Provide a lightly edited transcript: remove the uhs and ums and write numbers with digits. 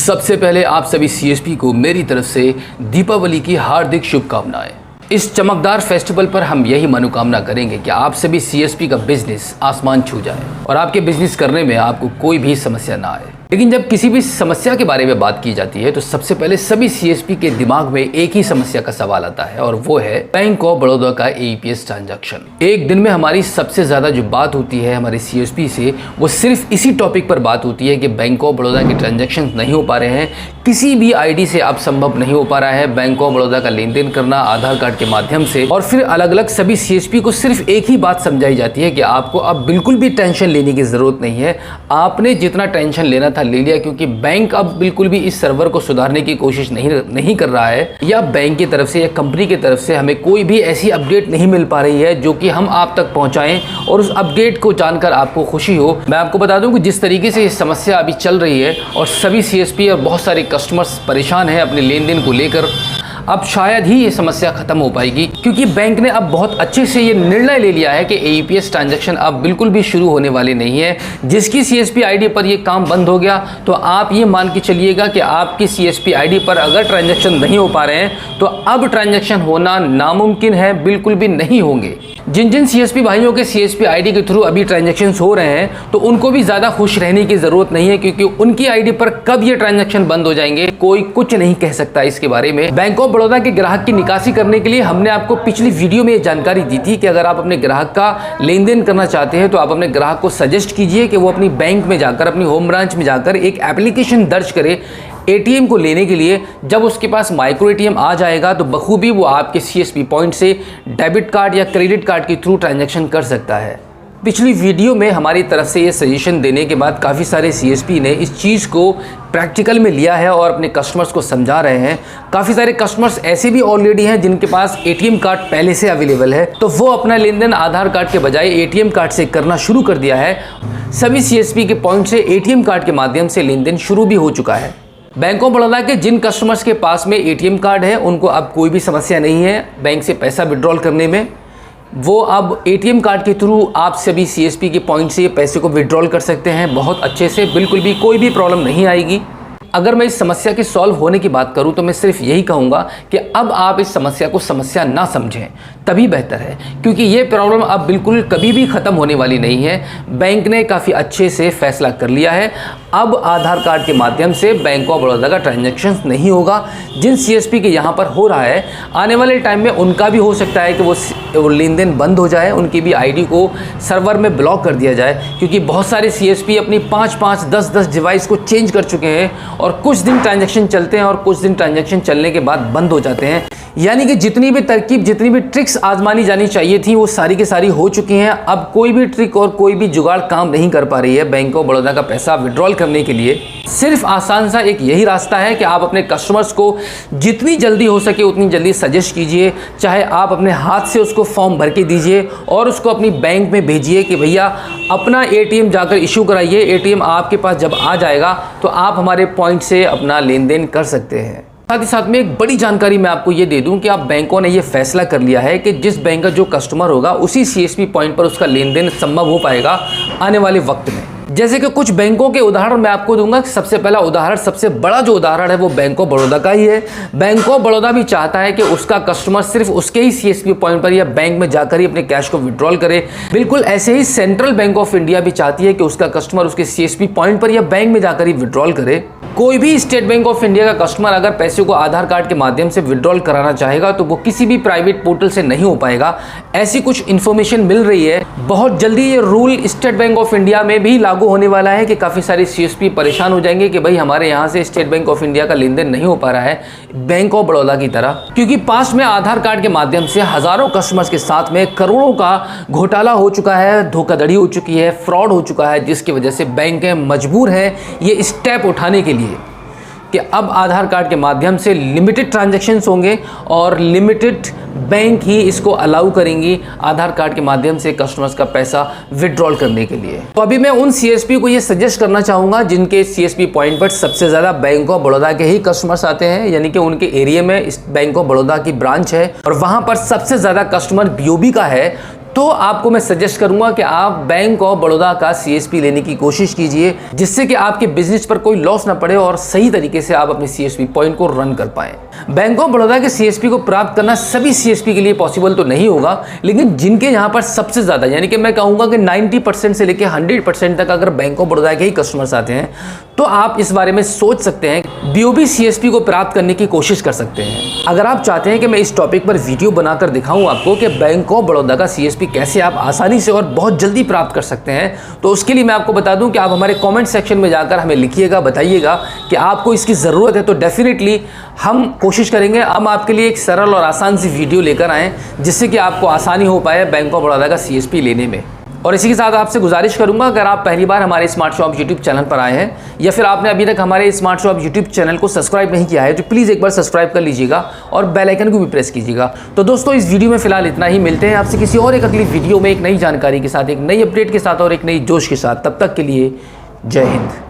सबसे पहले आप सभी सीएसपी को मेरी तरफ से दीपावली की हार्दिक शुभकामनाएं। इस चमकदार फेस्टिवल पर हम यही मनोकामना करेंगे कि आप सभी सीएसपी का बिजनेस आसमान छू जाए और आपके बिजनेस करने में आपको कोई भी समस्या ना आए। लेकिन जब किसी भी समस्या के बारे में बात की जाती है तो सबसे पहले सभी सीएसपी के दिमाग में एक ही समस्या का सवाल आता है और वो है बैंक ऑफ बड़ौदा का एईपीएस ट्रांजैक्शन। एक दिन में हमारी सबसे ज्यादा जो बात होती है हमारे सीएसपी से वो सिर्फ इसी टॉपिक पर बात होती है कि बैंक ऑफ बड़ौदा के ट्रांजैक्शन नहीं हो पा रहे हैं, किसी भी आईडी से अब संभव नहीं हो पा रहा है बैंक ऑफ बड़ौदा का लेन देन करना आधार कार्ड के माध्यम से। और फिर अलग अलग सभी सीएसपी को सिर्फ एक ही बात समझाई जाती है कि आपको अब बिल्कुल भी टेंशन लेने की जरूरत नहीं है, आपने जितना टेंशन लेना था ले लिया, क्योंकि बैंक अब बिल्कुल भी इस सर्वर को सुधारने की कोशिश नहीं कर रहा है, या बैंक की तरफ से या कंपनी की तरफ से हमें कोई भी ऐसी अपडेट नहीं मिल पा रही है जो कि हम आप तक पहुंचाएं और उस अपडेट को जानकर आपको खुशी हो। मैं आपको बता दूं कि जिस तरीके से ये समस्या अभी चल रही है और सभी सीएसपी और बहुत सारे कस्टमर्स परेशान हैं अपने लेन देन को लेकर, अब शायद ही ये समस्या खत्म हो पाएगी, क्योंकि बैंक ने अब बहुत अच्छे से ये निर्णय ले लिया है कि एईपीएस ट्रांजैक्शन अब बिल्कुल भी शुरू होने वाले नहीं है। जिसकी सीएसपी आईडी पर ये काम बंद हो गया तो आप ये मान के चलिएगा कि आपकी सीएसपी आईडी पर अगर ट्रांजैक्शन नहीं हो पा रहे हैं तो अब ट्रांजैक्शन होना नामुमकिन है, बिल्कुल भी नहीं होंगे। जिन जिन सीएसपी भाइयों के सीएसपी आईडी के थ्रू अभी ट्रांजैक्शंस हो रहे हैं तो उनको भी ज़्यादा खुश रहने की ज़रूरत नहीं है, क्योंकि उनकी आईडी पर कब ये ट्रांजैक्शन बंद हो जाएंगे कोई कुछ नहीं कह सकता इसके बारे में। बैंक ऑफ बड़ौदा के ग्राहक की निकासी करने के लिए हमने आपको पिछली वीडियो में ये जानकारी दी थी कि अगर आप अपने ग्राहक का लेन देन करना चाहते हैं तो आप अपने ग्राहक को सजेस्ट कीजिए कि वो अपनी बैंक में जाकर, अपनी होम ब्रांच में जाकर एक एप्लीकेशन दर्ज करे एटीएम को लेने के लिए। जब उसके पास माइक्रो एटीएम आ जाएगा तो बखूबी वो आपके सीएसपी पॉइंट से डेबिट कार्ड या क्रेडिट कार्ड के थ्रू ट्रांजैक्शन कर सकता है। पिछली वीडियो में हमारी तरफ से ये सजेशन देने के बाद काफ़ी सारे सीएसपी ने इस चीज़ को प्रैक्टिकल में लिया है और अपने कस्टमर्स को समझा रहे हैं। काफ़ी सारे कस्टमर्स ऐसे भी ऑलरेडी हैं जिनके पास एटीएम कार्ड पहले से अवेलेबल है, तो वो अपना लेन देन आधार कार्ड के बजाय एटीएम कार्ड से करना शुरू कर दिया है। सभी सीएसपी के पॉइंट से एटीएम कार्ड के माध्यम से लेन देन शुरू भी हो चुका है। बैंक ऑफ बड़ौदा के जिन कस्टमर्स के पास में एटीएम कार्ड है उनको अब कोई भी समस्या नहीं है बैंक से पैसा विड्रॉल करने में। वो अब एटीएम कार्ड के थ्रू आप सभी सीएसपी के पॉइंट से पैसे को विड्रॉल कर सकते हैं बहुत अच्छे से, बिल्कुल भी कोई भी प्रॉब्लम नहीं आएगी। अगर मैं इस समस्या के सॉल्व होने की बात करूं तो मैं सिर्फ यही कहूंगा कि अब आप इस समस्या को समस्या ना समझें तभी बेहतर है, क्योंकि ये प्रॉब्लम अब बिल्कुल कभी भी ख़त्म होने वाली नहीं है। बैंक ने काफ़ी अच्छे से फैसला कर लिया है, अब आधार कार्ड के माध्यम से बैंक ऑफ बड़ौदा का ट्रांजैक्शन नहीं होगा। जिन सीएसपी के यहाँ पर हो रहा है आने वाले टाइम में उनका भी हो सकता है कि वो लेन देन बंद हो जाए, उनकी भी आईडी को सर्वर में ब्लॉक कर दिया जाए, क्योंकि बहुत सारे सीएसपी अपनी 5-5, 10-10 डिवाइस को चेंज कर चुके हैं और कुछ दिन ट्रांजैक्शन चलते हैं और कुछ दिन ट्रांजैक्शन चलने के बाद बंद हो जाते हैं। यानी कि जितनी भी तरकीब, जितनी भी ट्रिक्स आजमानी जानी चाहिए थी वो सारी की सारी हो चुकी हैं। अब कोई भी ट्रिक और कोई भी जुगाड़ काम नहीं कर पा रही है बैंक ऑफ बड़ौदा का पैसा विड्रॉल करने के लिए। सिर्फ आसान सा एक यही रास्ता है कि आप अपने कस्टमर्स को जितनी जल्दी हो सके उतनी जल्दी सजेस्ट कीजिए, चाहे आप अपने हाथ से उसको फॉर्म भर के दीजिए और उसको अपनी बैंक में भेजिए कि भैया अपना एटीएम जाकर इशू कराइए। एटीएम आपके पास जब आ जाएगा तो आप हमारे पॉइंट से अपना लेन देन कर सकते हैं। साथ ही साथ में एक बड़ी जानकारी मैं आपको ये दे दूं कि आप बैंकों ने ये फैसला कर लिया है कि जिस बैंक का जो कस्टमर होगा उसी सीएसपी पॉइंट पर उसका लेन देन संभव हो पाएगा आने वाले वक्त में। जैसे कि कुछ बैंकों के उदाहरण मैं आपको दूंगा। सबसे पहला उदाहरण, सबसे बड़ा जो उदाहरण है वो बैंक ऑफ बड़ौदा का ही है। बैंक ऑफ बड़ौदा भी चाहता है कि उसका कस्टमर सिर्फ उसके ही सीएसपी पॉइंट पर या बैंक में जाकर ही अपने कैश को विड्रॉल करे। बिल्कुल ऐसे ही सेंट्रल बैंक ऑफ इंडिया भी चाहती है कि उसका कस्टमर उसके सीएसपी पॉइंट पर या बैंक में जाकर ही विड्रॉल करे। कोई भी स्टेट बैंक ऑफ इंडिया का कस्टमर अगर पैसे को आधार कार्ड के माध्यम से विड्रॉल कराना चाहेगा तो वो किसी भी प्राइवेट पोर्टल से नहीं हो पाएगा। ऐसी कुछ इन्फॉर्मेशन मिल रही है। बहुत जल्दी ये rule state bank of India में भी लागू होने वाला है कि काफ़ी सारे सीएसपी परेशान हो जाएंगे कि भाई हमारे यहाँ से स्टेट बैंक ऑफ इंडिया का लेन देन नहीं हो पा रहा है बैंक ऑफ बड़ौदा की तरह, क्योंकि पास में आधार कार्ड के माध्यम से हज़ारों कस्टमर्स के साथ में करोड़ों का घोटाला हो चुका है, धोखाधड़ी हो चुकी है, फ्रॉड हो चुका है, जिसकी वजह से बैंक मजबूर है ये स्टेप उठाने के लिए कि अब आधार कार्ड के माध्यम से लिमिटेड ट्रांजैक्शंस होंगे और लिमिटेड बैंक ही इसको अलाउ करेंगी आधार कार्ड के माध्यम से कस्टमर्स का पैसा विड्रॉल करने के लिए। तो अभी मैं उन सीएसपी को ये सजेस्ट करना चाहूँगा जिनके सीएसपी पॉइंट पर सबसे ज़्यादा बैंक ऑफ बड़ौदा के ही कस्टमर्स आते हैं, यानी कि उनके एरिया में इस बैंक ऑफ बड़ौदा की ब्रांच है और वहाँ पर सबसे ज़्यादा कस्टमर बीओबी का है, तो आपको मैं सजेस्ट करूंगा कि आप बैंक ऑफ बड़ौदा का CSP लेने की कोशिश कीजिए, जिससे कि आपके बिजनेस पर कोई लॉस ना पड़े और सही तरीके से आप अपने CSP पॉइंट को रन कर पाएं। बैंक ऑफ बड़ौदा के CSP को प्राप्त करना सभी CSP के लिए पॉसिबल तो नहीं होगा, लेकिन जिनके यहाँ पर सबसे ज़्यादा यानी कि मैं कहूँगा कि 90% से लेकर 100% तक अगर बैंक ऑफ बड़ौदा के ही कस्टमर्स आते हैं तो आप इस बारे में सोच सकते हैं, BOB CSP को प्राप्त करने की कोशिश कर सकते हैं। अगर आप चाहते हैं कि मैं इस टॉपिक पर वीडियो बनाकर दिखाऊं आपको कि बैंक ऑफ बड़ौदा का CSP कैसे आप आसानी से और बहुत जल्दी प्राप्त कर सकते हैं, तो उसके लिए मैं आपको बता दूं कि आप हमारे कमेंट सेक्शन में जाकर हमें लिखिएगा, बताइएगा कि आपको इसकी ज़रूरत है, तो डेफिनेटली हम कोशिश करेंगे हम आपके लिए एक सरल और आसान सी वीडियो लेकर आएँ जिससे कि आपको आसानी हो पाए बैंक ऑफ बड़ौदा का CSP लेने में। और इसी के साथ आपसे गुजारिश करूंगा, अगर आप पहली बार हमारे स्मार्ट शॉप यूट्यूब चैनल पर आए हैं या फिर आपने अभी तक हमारे स्मार्ट शॉप यूट्यूब चैनल को सब्सक्राइब नहीं किया है, तो प्लीज़ एक बार सब्सक्राइब कर लीजिएगा और बेल आइकन को भी प्रेस कीजिएगा। तो दोस्तों, इस वीडियो में फिलहाल इतना ही। मिलते हैं आपसे किसी और एक अगली वीडियो में एक नई जानकारी के साथ, एक नई अपडेट के साथ और एक नई जोश के साथ। तब तक के लिए जय हिंद।